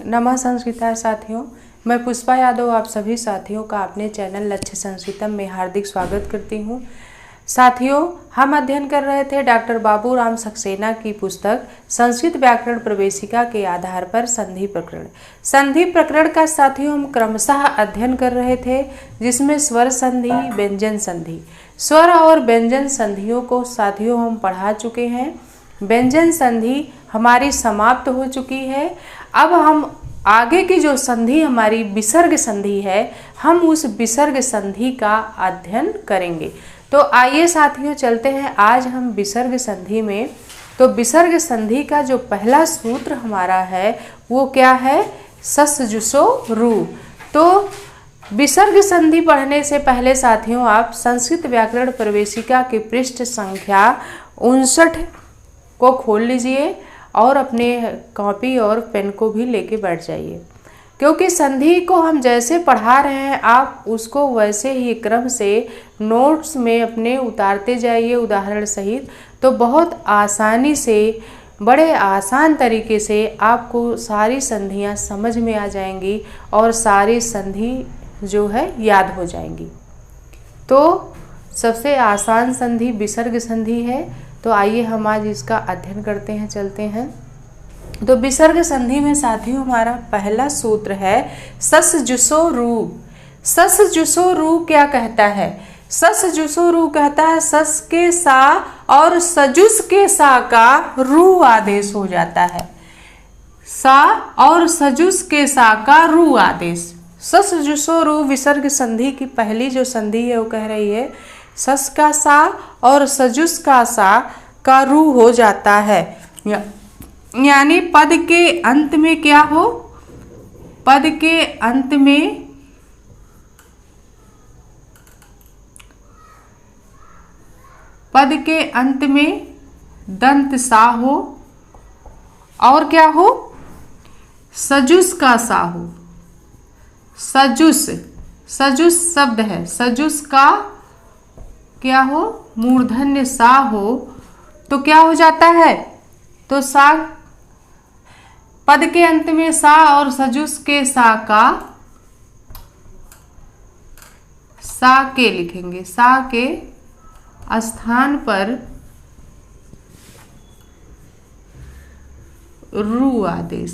नमः संस्कृता साथियों, मैं पुष्पा यादव आप सभी साथियों का अपने चैनल लक्ष्य संस्कृतम में हार्दिक स्वागत करती हूँ। साथियों, हम अध्ययन कर रहे थे डॉक्टर बाबूराम सक्सेना की पुस्तक संस्कृत व्याकरण प्रवेशिका के आधार पर संधि प्रकरण। संधि प्रकरण का साथियों हम क्रमशः अध्ययन कर रहे थे, जिसमें स्वर संधि, व्यंजन संधि, स्वर और व्यंजन संधियों को साथियों हम पढ़ा चुके हैं। व्यंजन संधि हमारी समाप्त हो चुकी है। अब हम आगे की जो संधि हमारी विसर्ग संधि है, हम उस विसर्ग संधि का अध्ययन करेंगे। तो आइए साथियों चलते हैं आज हम विसर्ग संधि में। तो विसर्ग संधि का जो पहला सूत्र हमारा है वो क्या है? सस जुसो रू। तो विसर्ग संधि पढ़ने से पहले साथियों आप संस्कृत व्याकरण प्रवेशिका की पृष्ठ संख्या 59 को खोल लीजिए और अपने कॉपी और पेन को भी लेके बैठ जाइए, क्योंकि संधि को हम जैसे पढ़ा रहे हैं आप उसको वैसे ही क्रम से नोट्स में अपने उतारते जाइए उदाहरण सहित। तो बहुत आसानी से, बड़े आसान तरीके से आपको सारी संधियां समझ में आ जाएंगी और सारी संधि जो है याद हो जाएंगी। तो सबसे आसान संधि विसर्ग संधि है। तो आइए हम आज इसका अध्ययन करते हैं, चलते हैं। तो विसर्ग संधि में साथियों हमारा पहला सूत्र है सस जुसो रू। सस जुसो रू क्या कहता है? सस जुसो रू कहता है सस के सा और सजुस के सा का रू आदेश हो जाता है। सा और सजुस के सा का रू आदेश। सस जुसो रू विसर्ग संधि की पहली जो संधि है वो कह रही है सस का सा और सजुस का सा का रू हो जाता है। यानी पद के अंत में क्या हो? पद के अंत में दंत सा हो और क्या हो? सजुस का सा हो। सजुस, सजुस शब्द है, सजुस का क्या हो? मूर्धन्य सा हो तो क्या हो जाता है? तो सा, पद के अंत में सा और सजुस के सा का सा के लिखेंगे। सा के स्थान पर रू आदेश।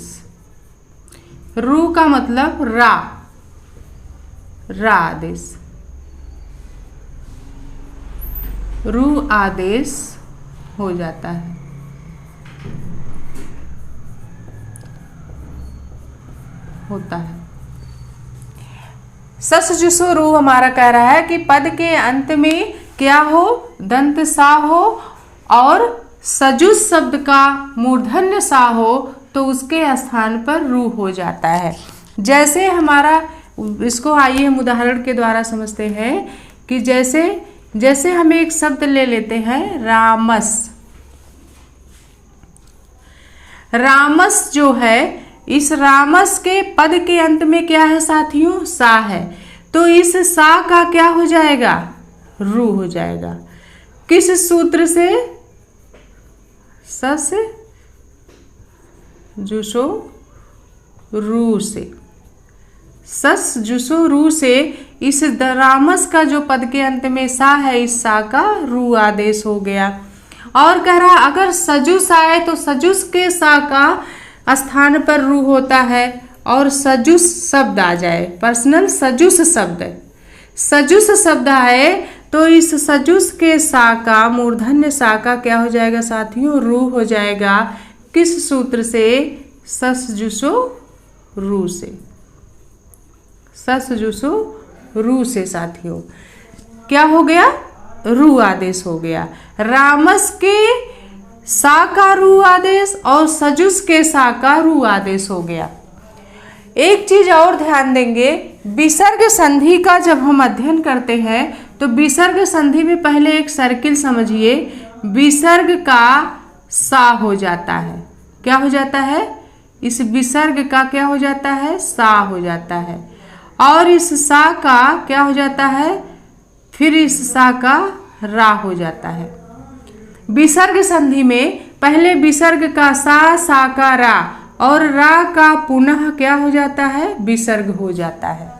रू का मतलब रा, रा आदेश। रू आदेश हो जाता है। होता है। सस जुसो रू हमारा कह रहा है कि पद के अंत में क्या हो? दंत सा हो और सजुस शब्द का मूर्धन्य सा हो तो उसके स्थान पर रू हो जाता है। जैसे हमारा, इसको आइए हम उदाहरण के द्वारा समझते हैं कि जैसे हम एक शब्द ले लेते हैं रामस। रामस जो है, इस रामस के पद के अंत में क्या है साथियों? सा है। तो इस सा का क्या हो जाएगा? रू हो जाएगा। किस सूत्र से? सस जुसो रू से। सस जुसो रू से इस रामस का जो पद के अंत में सा है, इस सा का रू आदेश हो गया। और कह रहा अगर सजुस आए तो सजुस के सा का स्थान पर रू होता है और सजुस शब्द आ जाए, पर्सनल सजुस शब्द, सजुस शब्द आए तो इस सजुस के सा का मूर्धन्य सा का क्या हो जाएगा साथियों? रू हो जाएगा। किस सूत्र से? सस जुसो रू से। सस जुसो रू से साथियों क्या हो गया? रू आदेश हो गया। रामस के सा का रू आदेश और सजुस के सा का रू आदेश हो गया। एक चीज और ध्यान देंगे, विसर्ग संधि का जब हम अध्ययन करते हैं तो विसर्ग संधि में पहले एक सर्किल समझिए। विसर्ग का सा हो जाता है। क्या हो जाता है? इस विसर्ग का क्या हो जाता है? सा हो जाता है। और इस सा का क्या हो जाता है? फिर इस सा का रा हो जाता है। विसर्ग संधि में पहले विसर्ग का सा का रा और रा का पुनः क्या हो जाता है, विसर्ग हो जाता है।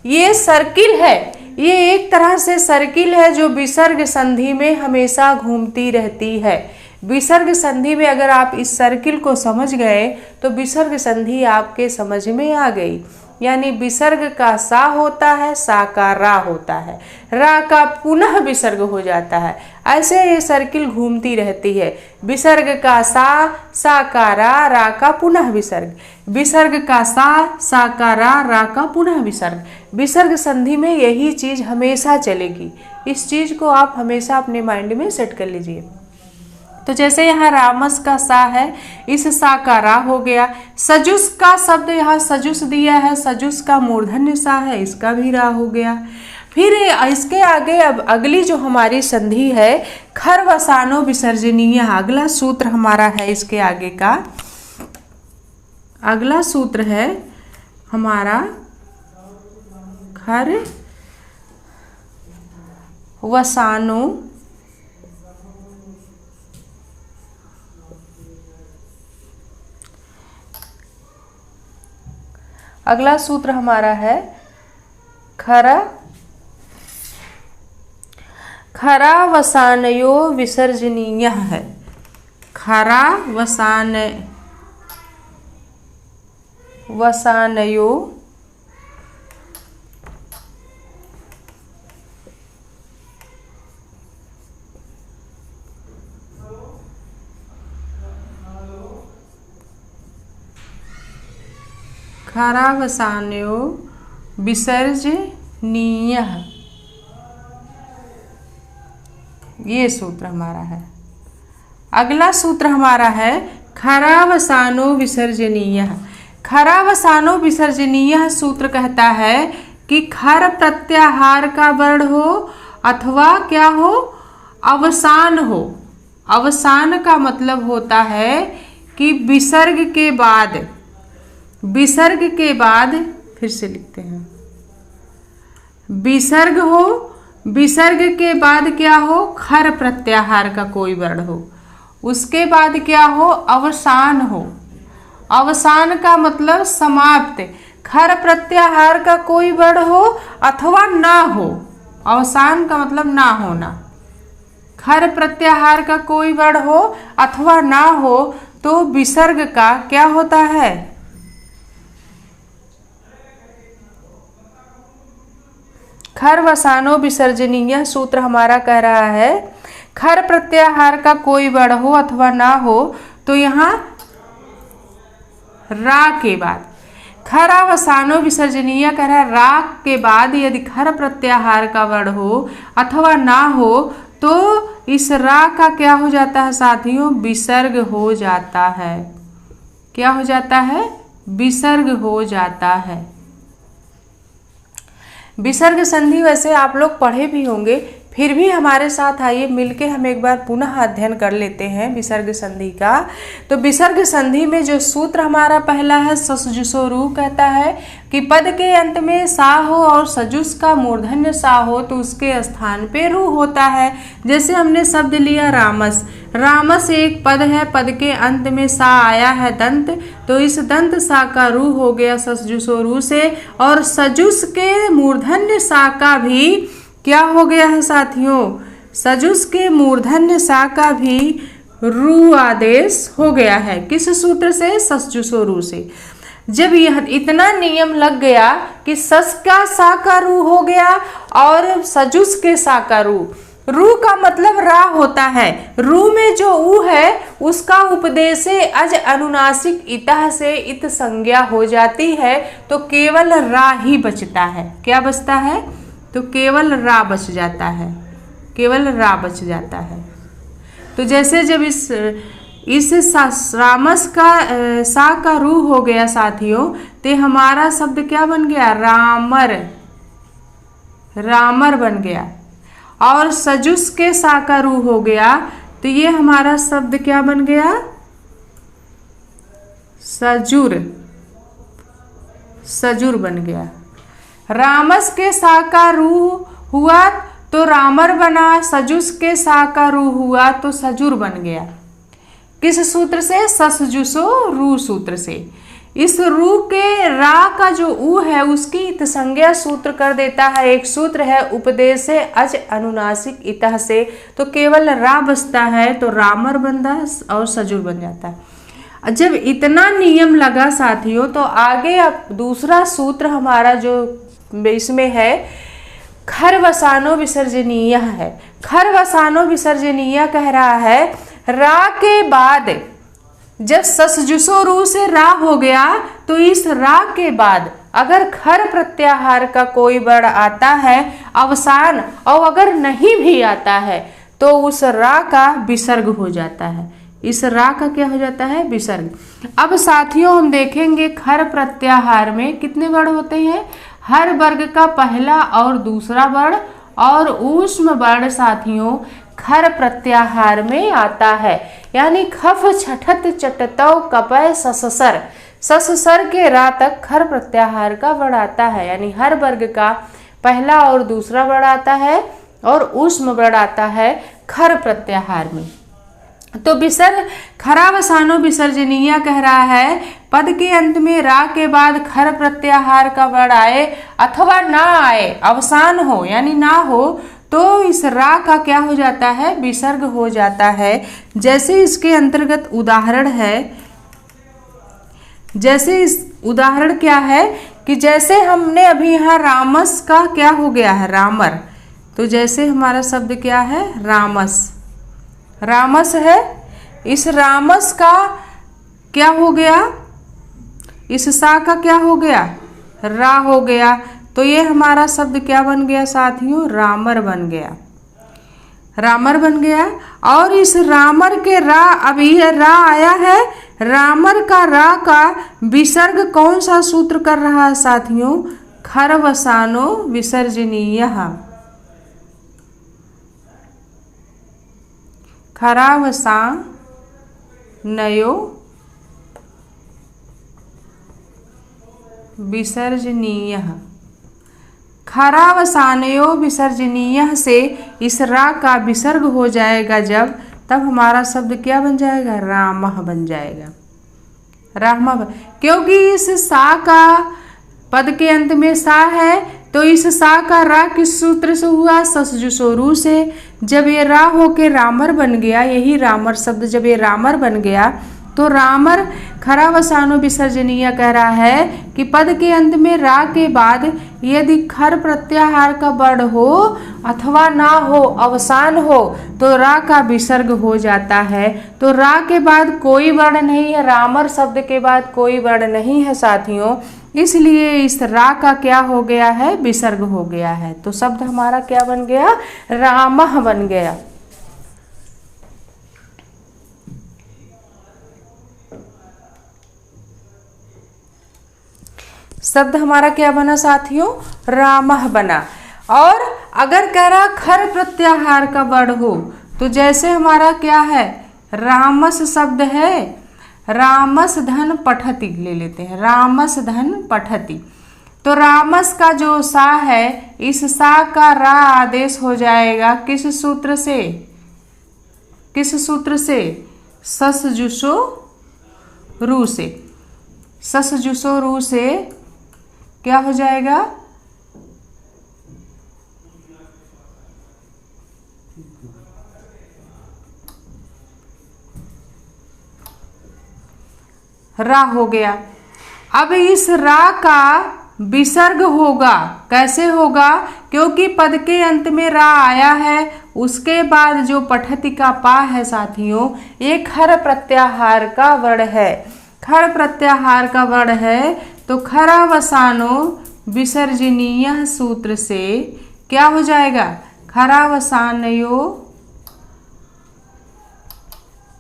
ये सर्किल है, ये एक तरह से सर्किल है जो विसर्ग संधि में हमेशा घूमती रहती है। विसर्ग संधि में अगर आप इस सर्किल को समझ गए तो विसर्ग संधि आपके समझ में आ गई। यानी विसर्ग का सा होता है, सा का रा होता है, रा का पुनः विसर्ग हो जाता है। ऐसे ये सर्किल घूमती रहती है। विसर्ग का सा का रा का पुनः विसर्ग, विसर्ग का सा का रा का पुनः विसर्ग। विसर्ग संधि में यही चीज हमेशा चलेगी। इस चीज को आप हमेशा अपने माइंड में सेट कर लीजिए। तो जैसे यहाँ रामस का सा है, इस सा का रा हो गया। सजुस का शब्द यहाँ सजुस दिया है, सजुस का मूर्धन्य सा है, इसका भी रा हो गया। फिर इसके आगे अब अगली जो हमारी संधि है खर वसानो विसर्जनीय, अगला सूत्र हमारा है। इसके आगे का अगला सूत्र है हमारा खर वसानो अगला सूत्र हमारा है खरा वसानयो विसर्जनीय है। खरा वसानयो खरा वसानयो विसर्जनीय, ये सूत्र हमारा है। अगला सूत्र हमारा है खरा वसानो विसर्जनीय। खरा वसानो विसर्जनीय सूत्र कहता है कि खर प्रत्याहार का वर्ण हो अथवा क्या हो, अवसान हो। अवसान का मतलब होता है कि विसर्ग के बाद फिर से लिखते हैं, विसर्ग हो, विसर्ग के बाद क्या हो, खर प्रत्याहार का कोई वर्ण हो, उसके बाद क्या हो, अवसान हो। अवसान का मतलब समाप्त, खर प्रत्याहार का कोई वर्ण हो अथवा ना हो। अवसान का मतलब ना होना, खर प्रत्याहार का कोई वर्ण हो अथवा ना हो तो विसर्ग का क्या होता है, खर वसानो विसर्जनीय सूत्र हमारा कह रहा है खर प्रत्याहार का कोई वर्ण हो अथवा ना हो तो यहाँ रा के बाद, खरा वसानो विसर्जनीय कह रहा है रा के बाद यदि खर प्रत्याहार का वर्ण हो अथवा ना हो तो इस रा का क्या हो जाता है साथियों, विसर्ग हो जाता है। क्या हो जाता है, विसर्ग हो जाता है। विसर्ग संधि वैसे आप लोग पढ़े भी होंगे, फिर भी हमारे साथ आइए मिलके हम एक बार पुनः अध्ययन कर लेते हैं विसर्ग संधि का। तो विसर्ग संधि में जो सूत्र हमारा पहला है सजुसो रू कहता है कि पद के अंत में सा हो और सजुस का मूर्धन्य सा हो तो उसके स्थान पे रू होता है। जैसे हमने शब्द लिया रामस, रामस एक पद है, पद के अंत में सा आया है दंत, तो इस दंत सा का रू हो गया सजुसो रू से, और सजुस के मूर्धन्य सा का भी क्या हो गया है साथियों, सजुस के मूर्धन्य सा का भी रू आदेश हो गया है। किस सूत्र से, सजुसो रू से। जब यह इतना नियम लग गया कि सस का सा का रू हो गया और सजुस के सा का रू, रू का मतलब रा होता है, रू में जो ऊ है उसका उपदेशे अज अनुनासिक इतः से इत संज्ञा हो जाती है तो केवल रा ही बचता है। क्या बचता है, तो केवल रा बच जाता है, केवल रा बच जाता है। तो जैसे जब इस रामस का सा का रू हो गया साथियों तो हमारा शब्द क्या बन गया, रामर, रामर बन गया। और सजुस के सा का रू हो गया तो ये हमारा शब्द क्या बन गया, सजुर, सजुर बन गया। रामस के सा का रू हुआ तो रामर बना, सजुस के सा का रू हुआ तो सजुर बन गया। किस सूत्र से? ससजुसो रू सूत्र से। इस रू के रा का जो ऊ है उसकी इतसंज्ञा सूत्र कर देता है। एक सूत्र है उपदेशे अज अनुनासिक इतः से, तो केवल रा बचता है, तो रामर बनता है और सजुर बन जाता है। जब इतना नियम लगा साथियों, तो आगे अब दूसरा सूत्र हमारा जो इसमें है खरवसानो विसर्जनीय है। खरवसानो विसर्जनीय कह रहा है रा के बाद जब ससजुसो रू से रा हो गया, तो इस रा के बाद अगर खर प्रत्याहार का कोई वर्ण आता है अवसान, और अगर नहीं भी आता है तो उस रा का विसर्ग हो जाता है। इस रा का क्या हो जाता है? विसर्ग। अब साथियों हम देखेंगे खर प्रत्याहार में कितने वर्ण होते हैं। हर वर्ग का पहला और दूसरा वर्ण और ऊष्म वर्ण साथियों खर प्रत्याहार में आता है। यानी खफ छठत चटतौ कपय सससर, सससर के रा तक खर प्रत्याहार का वर्ण आता है। यानी हर वर्ग का पहला और दूसरा वर्ण आता है और ऊष्म वर्ण आता है खर प्रत्याहार में। तो विसर्ग खरावसानो विसर्जनीय कह रहा है पद के अंत में रा के बाद खर प्रत्याहार का वर्ण आए अथवा ना आए, अवसान हो यानी ना हो, तो इस रा का क्या हो जाता है? विसर्ग हो जाता है। जैसे इसके अंतर्गत उदाहरण है, जैसे इस उदाहरण क्या है कि जैसे हमने अभी यहाँ रामस का क्या हो गया है? रामर। तो जैसे हमारा शब्द क्या है? रामस। रामस है, इस रामस का क्या हो गया? इस सा का क्या हो गया? रा हो गया। तो ये हमारा शब्द क्या बन गया साथियों? रामर बन गया। रामर बन गया। और इस रामर के रा, अब ये रा आया है, रामर का रा का विसर्ग कौन सा सूत्र कर रहा है साथियों? खरवसानो विसर्जनीय। खरावसानयो विसर्जनीय। खरावसानयो विसर्जनीय से इस रा का विसर्ग हो जाएगा जब, तब हमारा शब्द क्या बन जाएगा? रामः बन जाएगा। रामः, क्योंकि इस सा का पद के अंत में सा है, तो इस सा का रा किस सूत्र से हुआ? ससजुसो रू से। जब ये रा होके रामर बन गया, यही रामर शब्द जब ये रामर बन गया, तो रामर खरावसानो विसर्जनीय कह रहा है कि पद के अंत में रा के बाद यदि खर प्रत्याहार का वर्ण हो अथवा ना हो, अवसान हो, तो रा का विसर्ग हो जाता है। तो रा के बाद कोई वर्ण नहीं है, रामर शब्द के बाद कोई वर्ण नहीं है साथियों, इसलिए इस रा का क्या हो गया है? विसर्ग हो गया है। तो शब्द हमारा क्या बन गया? रामः बन गया। शब्द हमारा क्या बना साथियों? रामः बना। और अगर कह रहा खर प्रत्याहार का वर्ण हो, तो जैसे हमारा क्या है? रामस शब्द है, रामस धन पठति ले लेते हैं, रामस धन पठति। तो रामस का जो सा है, इस सा का रा आदेश हो जाएगा किस सूत्र से? किस सूत्र से? ससजुसो रू से। ससजुसो रू से क्या हो जाएगा? रा हो गया। अब इस रा का विसर्ग होगा, कैसे होगा? क्योंकि पद के अंत में रा आया है, उसके बाद जो पठति का पा है साथियों, ये खर प्रत्याहार का वर्ण है। खर प्रत्याहार का वर्ण है, तो खरावसानो विसर्जनीय सूत्र से क्या हो जाएगा? खरावसानयो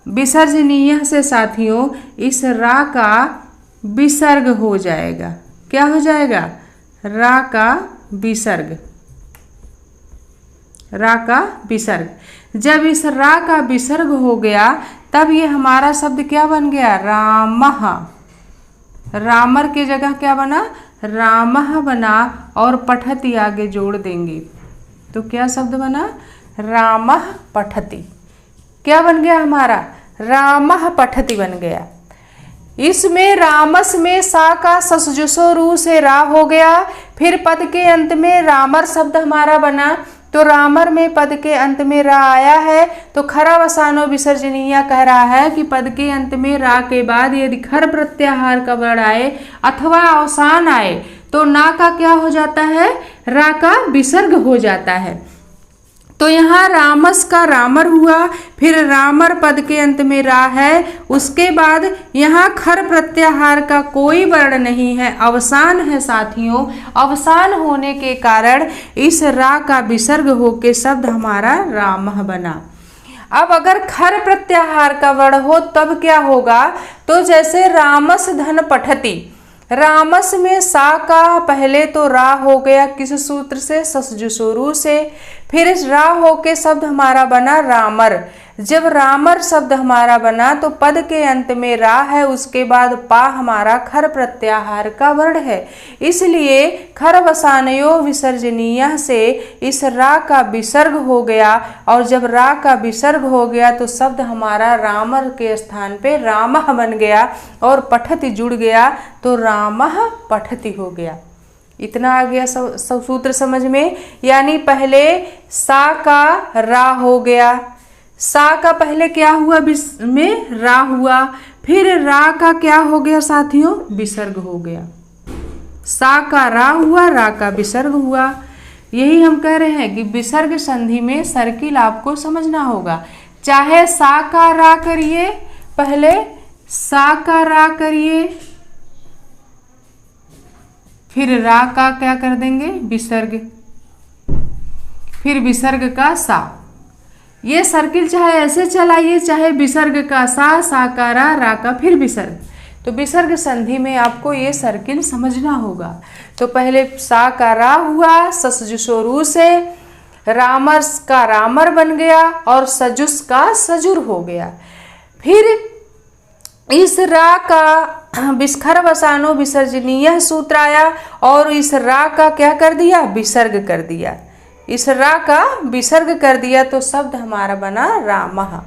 विसर्जनीय से साथियों इस रा का विसर्ग हो जाएगा। क्या हो जाएगा? रा का विसर्ग। रा का विसर्ग। जब इस रा का विसर्ग हो गया, तब ये हमारा शब्द क्या बन गया? रामः। रामर के जगह क्या बना? रामः बना, और पठति आगे जोड़ देंगे, तो क्या शब्द बना? रामः पठति। क्या बन गया हमारा? रामः पठति बन गया। इसमें रामस में सा का ससजुसो रू से रा हो गया। फिर पद के अंत में रामर शब्द हमारा बना, तो रामर में पद के अंत में रा आया है, तो खरावसानो विसर्जनीय कह रहा है कि पद के अंत में रा के बाद यदि खर प्रत्याहार का वर्ण आए अथवा अवसान आए तो ना का क्या हो जाता है, रा का विसर्ग हो जाता है। तो यहाँ रामस का रामर हुआ, फिर रामर पद के अंत में रा है, उसके बाद यहाँ खर प्रत्याहार का कोई वर्ण नहीं है, अवसान है साथियों। अवसान होने के कारण इस रा का विसर्ग होके शब्द हमारा रामः बना। अब अगर खर प्रत्याहार का वर्ण हो तब क्या होगा, तो जैसे रामस धन पठति, रामस में सा का पहले तो रा हो गया, किस सूत्र से, ससजुसोरू से, फिर रा होके शब्द हमारा बना रामर। जब रामर शब्द हमारा बना तो पद के अंत में रा है, उसके बाद पा हमारा खर प्रत्याहार का वर्ण है, इसलिए खर वसानयो विसर्जनीय से इस रा का विसर्ग हो गया। और जब रा का विसर्ग हो गया तो शब्द हमारा रामर के स्थान पे रामः बन गया और पठति जुड़ गया, तो रामः पठति हो गया। इतना आ गया सूत्र समझ में। यानी पहले सा का रा हो गया, सा का पहले क्या हुआ, में रा हुआ, फिर रा का क्या हो गया साथियों, विसर्ग हो गया। सा का रा हुआ, रा का विसर्ग हुआ। यही हम कह रहे हैं कि विसर्ग संधि में सर्किल आपको समझना होगा। चाहे सा का रा करिए, पहले सा का रा करिए, फिर रा का क्या कर देंगे, विसर्ग, फिर विसर्ग का सा। ये सर्किल चाहे ऐसे चलाइए, चाहे विसर्ग का सा का रा का फिर विसर्ग, तो विसर्ग संधि में आपको ये सर्किल समझना होगा। तो पहले सा का रा हुआ, ससजुसोरू से, रामर्स का रामर बन गया और सजुस का सजुर हो गया। फिर इस रा का विस्खर वसानो विसर्जनीय सूत्र आया और इस रा का क्या कर दिया, विसर्ग कर दिया। इस रा का विसर्ग कर दिया तो शब्द हमारा बना रामः।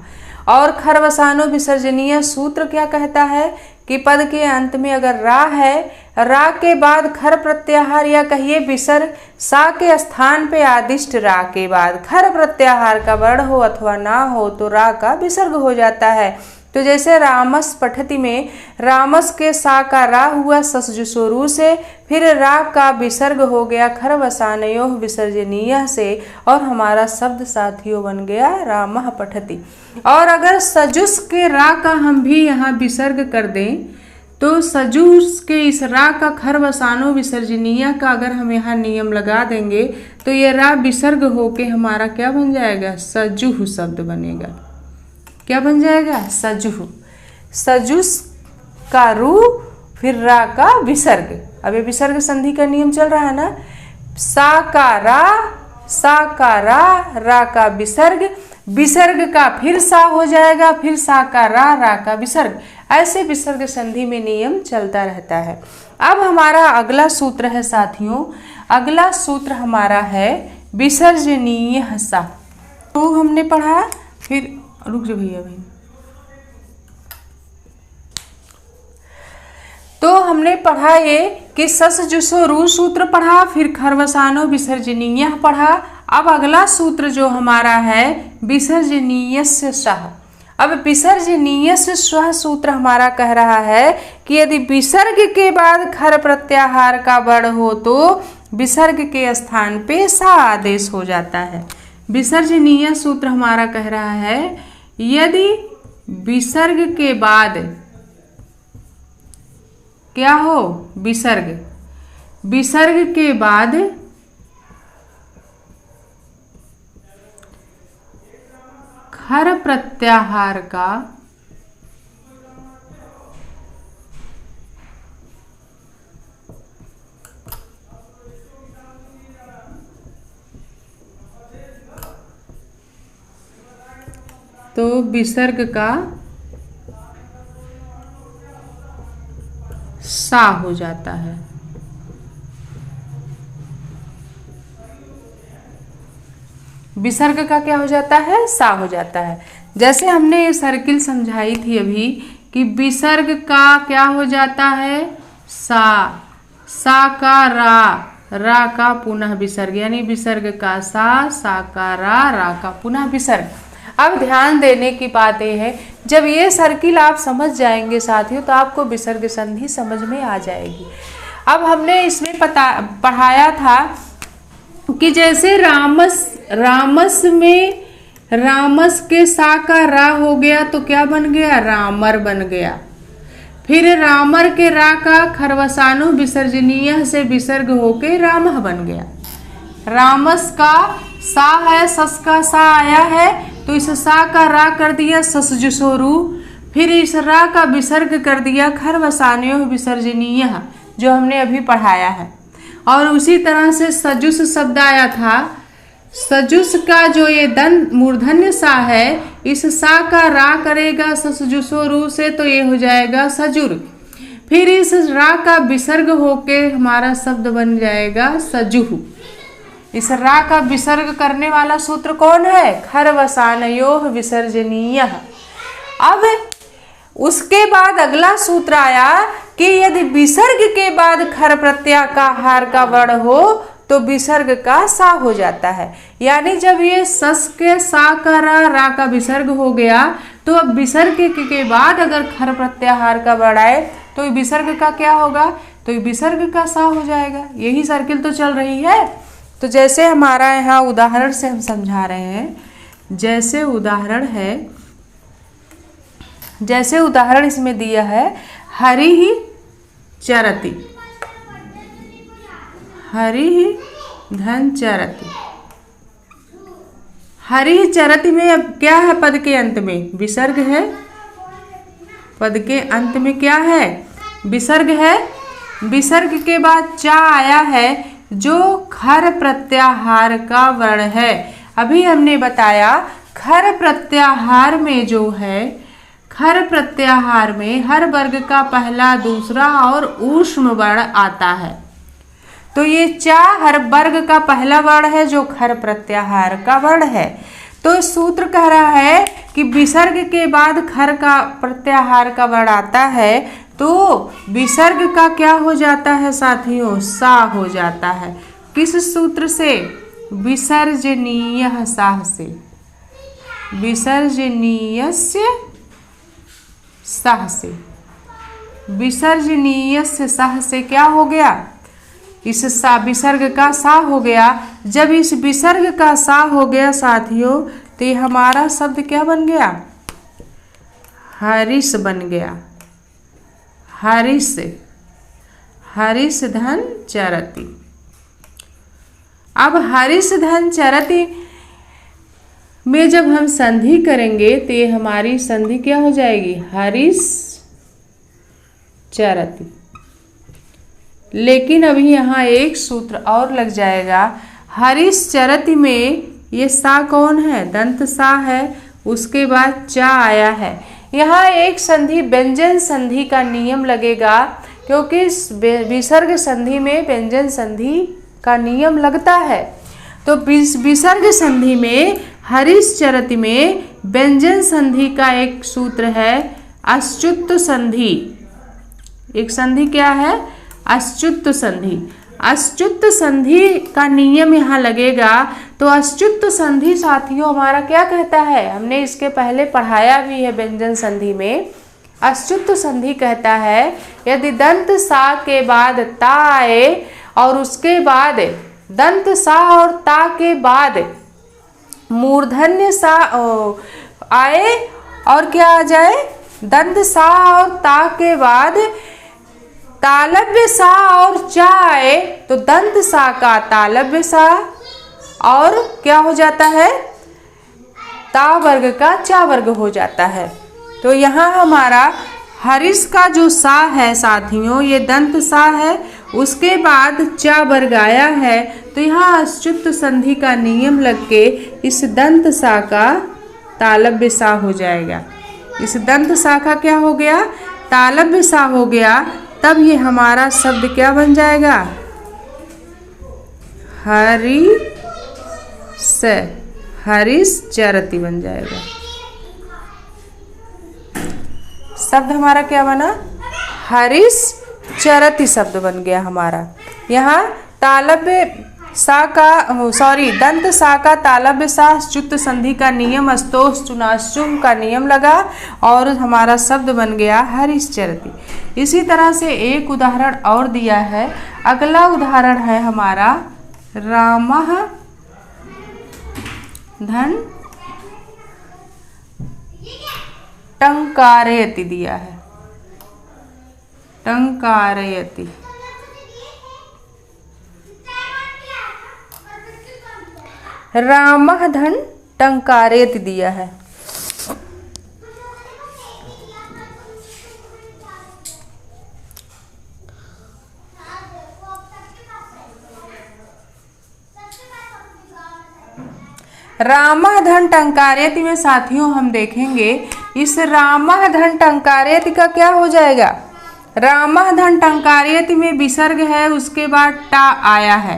और खरवसानो विसर्जनीय सूत्र क्या कहता है कि पद के अंत में अगर रा है, रा के बाद खर प्रत्याहार या कहिए विसर्ग, सा के स्थान पे आदिष्ट रा के बाद खर प्रत्याहार का वर्ण हो अथवा ना हो तो रा का विसर्ग हो जाता है। तो जैसे रामस पठति में रामस के सा का रा हुआ ससजुसोरू से, फिर रा का विसर्ग हो गया खरवसानयो विसर्जनीय से और हमारा शब्द साथियों बन गया रामः पठति। और अगर सजुस के रा का हम भी यहाँ विसर्ग कर दें तो सजुस के इस रा का खरवसानो विसर्जनीय का अगर हम यहाँ नियम लगा देंगे तो ये रा विसर्ग होके हमारा क्या बन जाएगा, सजुह शब्द बनेगा। क्या बन जाएगा, सजुह। सजुस का रू फिर रा का विसर्ग। अब ये विसर्ग संधि का नियम चल रहा है ना, सा का रा का विसर्ग, विसर्ग का फिर सा हो जाएगा, फिर सा का रा का विसर्ग। ऐसे विसर्ग संधि में नियम चलता रहता है। अब हमारा अगला सूत्र है साथियों, अगला सूत्र हमारा है विसर्जनीय सा। तो हमने पढ़ा, फिर रुक जाओ भैया भाई, तो हमने पढ़ा ये कि सस जुसो रू सूत्र पढ़ा, फिर खरवसानो विसर्जनीय पढ़ा। अब अगला सूत्र जो हमारा है विसर्जनीय से सह। अब विसर्जनीय से स्व सूत्र हमारा कह रहा है कि यदि विसर्ग के बाद खर प्रत्याहार का वर्ण हो तो विसर्ग के स्थान पे सा आदेश हो जाता है। विसर्जनीय सूत्र हमारा कह रहा है यदि विसर्ग के बाद क्या हो, विसर्ग के बाद खर प्रत्याहार का तो विसर्ग का सा हो जाता है। विसर्ग का क्या हो जाता है, सा हो जाता है। जैसे हमने ये सर्किल समझाई थी अभी कि विसर्ग का क्या हो जाता है, सा का रा का पुनः विसर्ग, यानी विसर्ग का सा का रा का पुनः विसर्ग। अब ध्यान देने की बात यह है, जब ये सर्किल आप समझ जाएंगे साथियों तो आपको विसर्ग संधि समझ में आ जाएगी। अब हमने इसमें पढ़ाया था कि जैसे रामस के सा का रा हो गया तो क्या बन गया, रामर बन गया। फिर रामर के रा का खरवसानु विसर्जनीय से विसर्ग होके रामह बन गया। रामस का सा है, सस का सा आया है तो इस सा का रा कर दिया ससजुसोरु, फिर इस रा का विसर्ग कर दिया खरवसान्यो विसर्जनीय, जो हमने अभी पढ़ाया है। और उसी तरह से सजुस शब्द आया था, सजुस का जो ये मूर्धन्य सा है, इस सा का रा करेगा ससजुसोरु से तो ये हो जाएगा सजुर, फिर इस रा का विसर्ग होके हमारा शब्द बन जाएगा सजुहु। इस रा का विसर्ग करने वाला सूत्र कौन है, खरवसानयोः विसर्जनीय। अब उसके बाद अगला सूत्र आया कि यदि विसर्ग के बाद खर प्रत्याहार का वर्ण हो तो विसर्ग का सा हो जाता है। यानी जब ये सस के सा का रा का विसर्ग हो गया तो अब विसर्ग के बाद अगर खर प्रत्याहार का वर्ण आए तो विसर्ग का क्या होगा, तो विसर्ग का सा हो जाएगा। यही सर्किल तो चल रही है। तो जैसे हमारा यहाँ उदाहरण से हम समझा रहे हैं, जैसे उदाहरण इसमें दिया है, हरि ही चरति, हरि ही धन चरति। हरि ही चरति में अब क्या है, पद के अंत में विसर्ग है, पद के अंत में क्या है, विसर्ग है। विसर्ग के बाद चा आया है जो खर प्रत्याहार का वर्ण है। अभी हमने बताया खर प्रत्याहार में जो है, खर प्रत्याहार में हर वर्ग का पहला, दूसरा और ऊष्म वर्ण आता है। तो ये चा हर वर्ग का पहला वर्ण है जो खर प्रत्याहार का वर्ण है। तो सूत्र कह रहा है कि विसर्ग के बाद खर का प्रत्याहार का वर्ण आता है तो विसर्ग का क्या हो जाता है साथियों, सा हो जाता है। किस सूत्र से, विसर्जनीय साह से, विसर्जनीयस्य साह से, विसर्जनीयस्य साह से क्या हो गया, इस सा विसर्ग का सा हो गया। जब इस विसर्ग का सा हो गया साथियों तो ये हमारा शब्द क्या बन गया, हरिस बन गया। हरिस, हरिस धन चरति। अब हरिस धन चरति में जब हम संधि करेंगे तो ये हमारी संधि क्या हो जाएगी, हरिस चरति। लेकिन अभी यहाँ एक सूत्र और लग जाएगा। हरिस चरति में ये सा कौन है, दंत सा है, उसके बाद चा आया है। यहाँ एक संधि व्यंजन संधि का नियम लगेगा, क्योंकि विसर्ग संधि में व्यंजन संधि का नियम लगता है। तो विसर्ग संधि में, हरिस चरति में व्यंजन संधि का एक सूत्र है अच्युत संधि। एक संधि क्या है, अच्युत संधि। अच्युत संधि का नियम यहाँ लगेगा। तो अच्युत संधि साथियों हमारा क्या कहता है, हमने इसके पहले पढ़ाया भी है व्यंजन संधि में। अच्युत संधि कहता है यदि दंत सा के बाद ता आए और उसके बाद दंत सा और ता के बाद मूर्धन्य सा आए और क्या आ जाए, दंत सा और ता के बाद तालव्य सा और चा आए तो दंत सा का तालव्य सा और क्या हो जाता है, ता वर्ग का चा वर्ग हो जाता है। तो यहाँ हमारा हरिस का जो सा है साथियों, ये दंत सा है, उसके बाद चा वर्ग आया है। तो यहाँ अच्युत संधि का नियम लग के इस दंत सा का तालव्य सा हो जाएगा। इस दंत सा का क्या हो गया, तालव्य सा हो गया। तब ये हमारा शब्द क्या बन जाएगा, हरिस चरति बन जाएगा। शब्द हमारा क्या बना, हरिश्चरति शब्द बन गया हमारा। यहाँ तालव्य सा का दंत सा का तालव्य सा च्युत संधि का नियम स्तोष चुनाश्चुम का नियम लगा और हमारा शब्द बन गया हरिश्चरति। इसी तरह से एक उदाहरण और दिया है। अगला उदाहरण है हमारा रामः धन टंकारयति दिया है, टंकारयति। रामः धन टंकारयति दिया है। रामः धन टंकारयति में साथियों हम देखेंगे इस रामः धन टंकारयति का क्या हो जाएगा। रामः धन टंकारयति में विसर्ग है, उसके बाद टा आया है।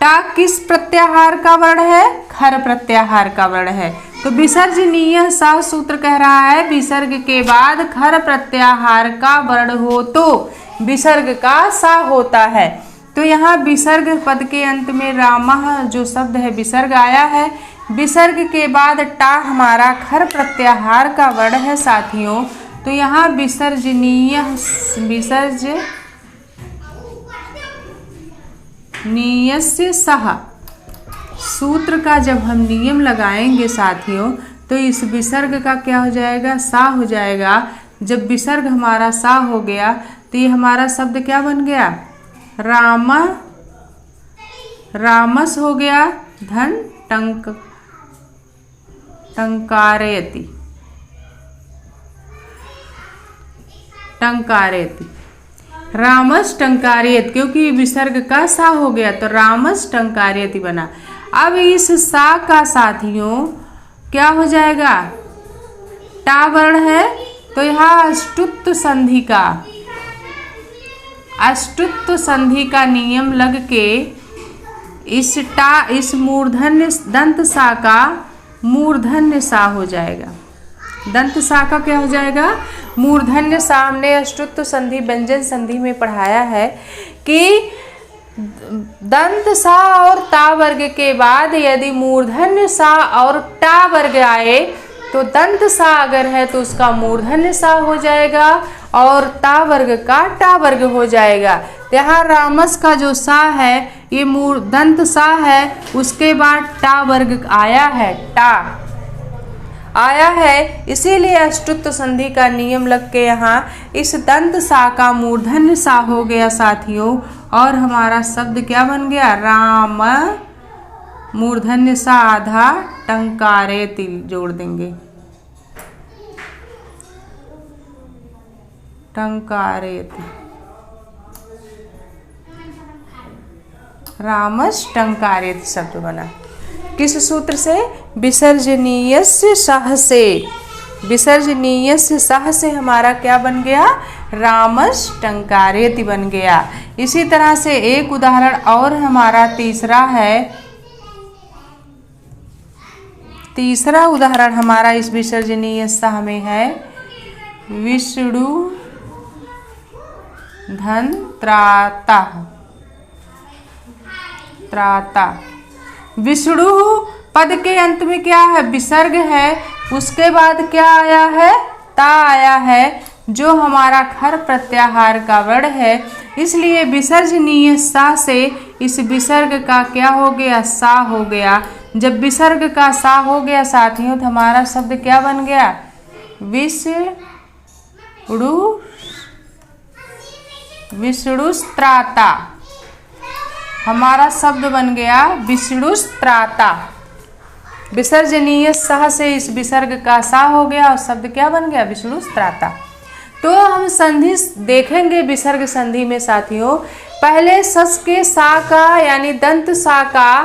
टा किस प्रत्याहार का वर्ण है, खर प्रत्याहार का वर्ण है। तो विसर्जनीय सा सूत्र कह रहा है विसर्ग के बाद खर प्रत्याहार का वर्ण हो तो विसर्ग का सा होता है। तो यहाँ विसर्ग पद के अंत में रामः जो शब्द है विसर्ग आया है। विसर्ग के बाद टा हमारा खर प्रत्याहार का वर्ण है साथियों। तो यहाँ विसर्जनीय नियस्य सह सूत्र का जब हम नियम लगाएंगे साथियों तो इस विसर्ग का क्या हो जाएगा, सा हो जाएगा। जब विसर्ग हमारा सा हो गया तो ये हमारा शब्द क्या बन गया, राम रामस हो गया धन टंकारयति टंकारयति रामस टंकारयति, क्योंकि विसर्ग का सा हो गया तो रामस टंकारयति बना। अब इस सा का साथियों क्या हो जाएगा, टा वर्ण है तो यहाँ अष्टुत्व संधि का नियम लग के इस मूर्धन्य दंत सा का मूर्धन्य सा हो जाएगा। दंत सा का क्या हो जाएगा, मूर्धन्य सा। हमने अष्टुत्व संधि व्यंजन संधि में पढ़ाया है कि दंत सा और ता वर्ग के बाद यदि मूर्धन्य सा और टा वर्ग आए तो दंत सा अगर है तो उसका मूर्धन्य सा हो जाएगा और ता वर्ग का टा वर्ग हो जाएगा। यहाँ रामस का जो सा है ये दंत सा है, उसके बाद टा वर्ग आया है, टा आया है, इसीलिए अष्टुत्व संधि का नियम लग के यहाँ इस दंत सा का मूर्धन्य सा हो गया साथियों। और हमारा शब्द क्या बन गया, राम मूर्धन्य सा आधा टंकारयति जोड़ देंगे, टंकारयति, रामस टंकारयति शब्द बना। किस सूत्र से, विसर्जनीयस्य सह से। विसर्जनीयस्य सह से हमारा क्या बन गया, रामस टंकारयति बन गया। इसी तरह से एक उदाहरण और हमारा तीसरा है। तीसरा उदाहरण हमारा इस विसर्जनीय सह में है विष्णु धन त्राता। विष्णु पद के अंत में क्या है, विसर्ग है, उसके बाद क्या आया है, ता आया है, जो हमारा खर प्रत्याहार का वर्ण है। इसलिए विसर्जनीय सा से इस विसर्ग का क्या हो गया, सा हो गया। जब विसर्ग का सा हो गया साथियों तो हमारा शब्द क्या बन गया, विष्णुस्त्राता। हमारा शब्द बन गया विष्णुस्त्राता। विसर्जनीय सह से इस विसर्ग का सा हो गया और शब्द क्या बन गया, विष्णुस्त्राता। तो हम संधि देखेंगे विसर्ग संधि में साथियों। पहले सस के सा का यानी दंत सा का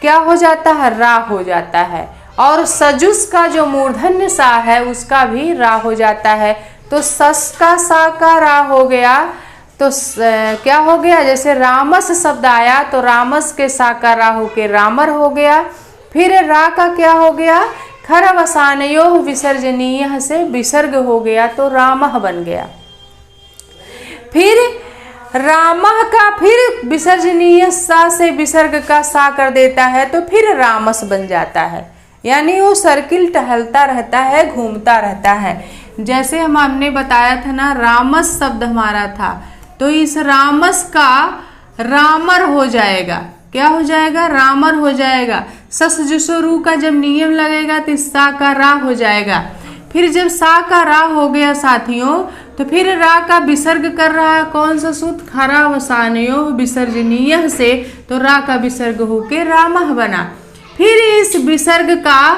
क्या हो जाता है, रा हो जाता है, और सजुस का जो मूर्धन्य सा है उसका भी रा हो जाता है। तो सस का सा का रा हो गया तो क्या हो गया, जैसे रामस शब्द आया तो रामस के सा का रा हो के रामर हो गया। फिर रा का क्या हो गया, खरवसानयोः विसर्जनीयः से विसर्ग हो गया तो रामः बन गया। फिर रामः का फिर विसर्जनीय सा से विसर्ग का सा कर देता है तो फिर रामस बन जाता है। यानी वो सर्किल टहलता रहता है, घूमता रहता है। जैसे हमने बताया था ना, रामस शब्द हमारा था, तो इस रामस का रामर हो जाएगा। क्या हो जाएगा? रामर हो जाएगा। सस जुसो रू का जब नियम लगेगा तो सा का रा हो जाएगा। फिर जब सा का रा हो गया साथियों, तो फिर रा का विसर्ग कर रहा है कौन सा सूत्र? खरावसानयोः विसर्जनीयः से, तो रा का विसर्ग होके रामः बना। फिर इस विसर्ग का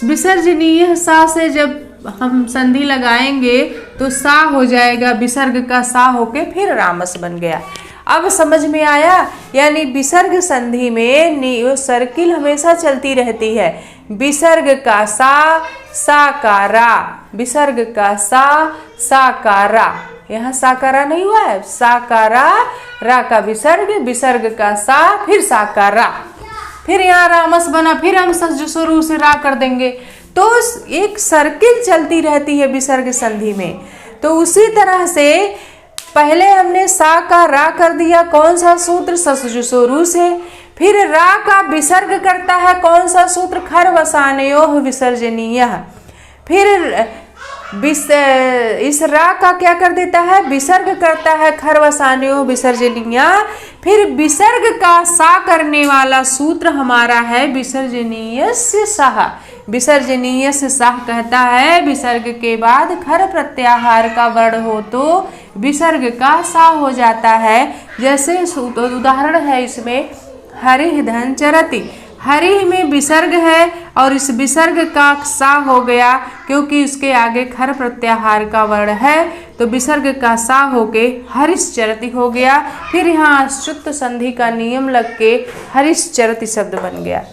विसर्जनीय सा से जब हम संधि लगाएंगे तो सा हो जाएगा, विसर्ग का सा होके फिर रामस बन गया। अब समझ में आया? यानी विसर्ग संधि में सर्किल हमेशा चलती रहती है। विसर्ग का सा का रा, विसर्ग का सा का रा। यहाँ सा का रा नहीं हुआ है, सा का रा का विसर्ग, विसर्ग का सा, फिर सा का रा, फिर यहाँ रामस बना, फिर हम सजुसुरु से रा कर देंगे। तो एक सर्किल चलती रहती है विसर्ग संधि में। तो उसी तरह से पहले हमने सा का रा कर दिया, कौन सा सूत्र? सजुसुरु से। फिर रा का विसर्ग करता है कौन सा सूत्र? खरवसानयोः विसर्जनीयः। फिर इस रा का क्या कर देता है? विसर्ग करता है खरवसानयोः विसर्जनीयः। फिर विसर्ग का सा करने वाला सूत्र हमारा है विसर्जनीयस्य सः। विसर्जनीयस्य सः कहता है विसर्ग के बाद खर प्रत्याहार का वर्ण हो तो विसर्ग का सा हो जाता है। जैसे उदाहरण है इसमें, हरिः धन चरति। हरि में विसर्ग है और इस विसर्ग का सा हो गया क्योंकि इसके आगे खर प्रत्याहार का वर्ण है, तो विसर्ग का सा होके हरिश्चरति हो गया। फिर यहाँ श्रुत संधि का नियम लग के हरिश्चरति शब्द बन गया।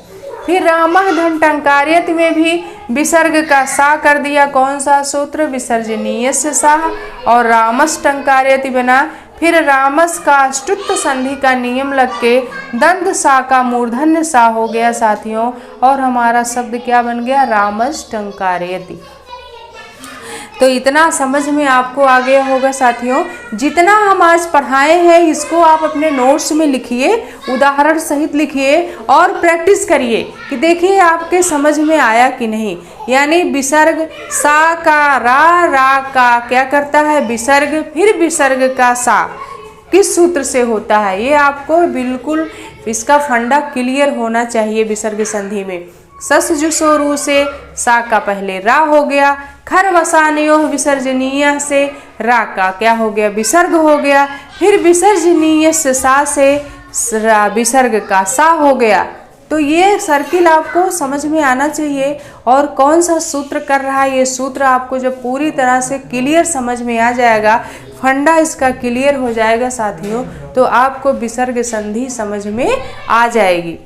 फिर रामः धन टंकार्यति में भी विसर्ग का सा कर दिया, कौन सा सूत्र? विसर्जनीयस्य सा, और रामस टंकार्यति बना। फिर रामस का अष्टुत संधि का नियम लग के दंत सा का मूर्धन्य सा हो गया साथियों, और हमारा शब्द क्या बन गया? रामस टंकारयति। तो इतना समझ में आपको आ गया होगा साथियों। जितना हम आज पढ़ाए हैं इसको आप अपने नोट्स में लिखिए, उदाहरण सहित लिखिए और प्रैक्टिस करिए कि देखिए आपके समझ में आया कि नहीं। यानी विसर्ग सा का रा का क्या करता है? विसर्ग, फिर विसर्ग का सा किस सूत्र से होता है, ये आपको बिल्कुल इसका फंडा क्लियर होना चाहिए। विसर्ग संधि में सस जुसो रू से सा का पहले रा हो गया, खरवसानयोः विसर्जनीय से रा का क्या हो गया? विसर्ग हो गया। फिर विसर्जनीय से सा से विसर्ग का सा हो गया। तो ये सर्किल आपको समझ में आना चाहिए। और कौन सा सूत्र कर रहा है, ये सूत्र आपको जब पूरी तरह से क्लियर समझ में आ जाएगा, फंडा इसका क्लियर हो जाएगा साथियों, तो आपको विसर्ग संधि समझ में आ जाएगी,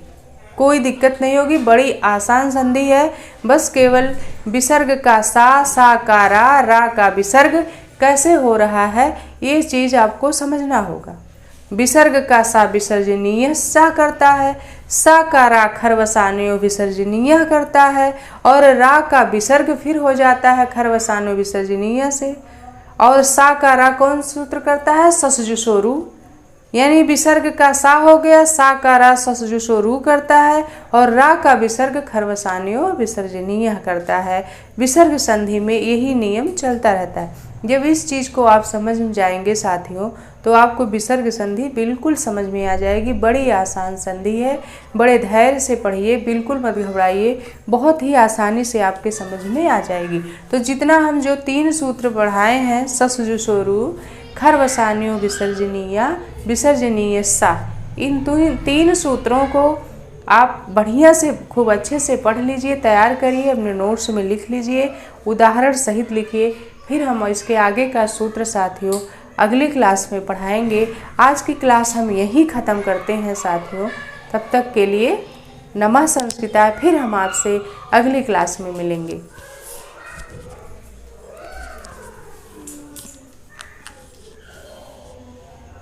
कोई दिक्कत नहीं होगी। बड़ी आसान संधि है, बस केवल विसर्ग का सा का रा का विसर्ग कैसे हो रहा है ये चीज़ आपको समझना होगा। विसर्ग का सा विसर्जनीय सा करता है, सा का रा खरवसानयोः विसर्जनीय करता है, और रा का विसर्ग फिर हो जाता है खरवसानयोः विसर्जनीय से, और सा का रा कौन सूत्र करता है? ससजुसोरु। यानी विसर्ग का सा हो गया, सा का रा ससजुसोरु करता है, और रा का विसर्ग खरवसानयोः विसर्जनीय करता है। विसर्ग संधि में यही नियम चलता रहता है। जब इस चीज़ को आप समझ में जाएंगे साथियों, तो आपको विसर्ग संधि बिल्कुल समझ में आ जाएगी। बड़ी आसान संधि है, बड़े धैर्य से पढ़िए, बिल्कुल मत घबराइए, बहुत ही आसानी से आपके समझ में आ जाएगी। तो जितना हम जो 3 सूत्र पढ़ाए हैं, ससजुसोरु, खरवसानयोः विसर्जनीय सा, इन 3 सूत्रों को आप बढ़िया से खूब अच्छे से पढ़ लीजिए, तैयार करिए, अपने नोट्स में लिख लीजिए, उदाहरण सहित लिखिए। फिर हम इसके आगे का सूत्र साथियों अगली क्लास में पढ़ाएंगे। आज की क्लास हम यहीं ख़त्म करते हैं साथियों। तब तक के लिए नमः संस्कृताय। फिर हम आपसे अगली क्लास में मिलेंगे।